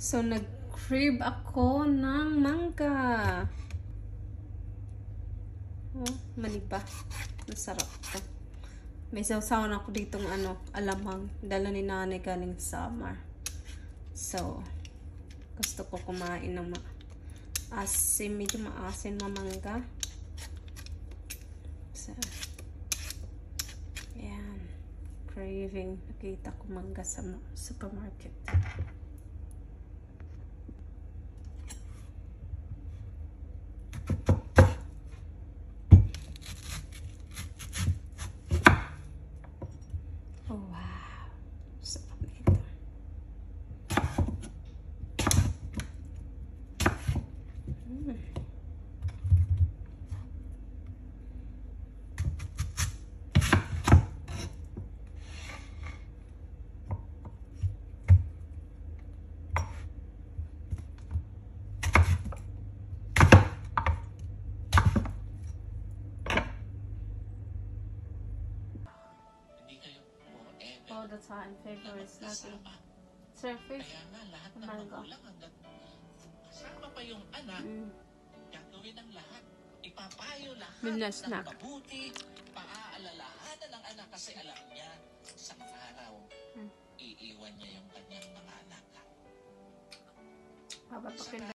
So, nag-crave ako ng mangga. Oh, maniba. Masarap to. May sausawan ako ditong alamang. Dala ni nanay galing summer. So, gusto ko kumain ng asin. Medyo maasin na mangga. So, ayan. Craving. Nakita ko mangga sa supermarket. Oh, wow. Sarap na ito. All the time, favorites natin. Surface, mango. Kasama pa yung anak, gagawin ang lahat. Ipapayo lahat Snack. ng mabuti, paaalalahanan ng anak kasi alam niya, isang araw, iiwan niya yung kanyang mga anak. Habang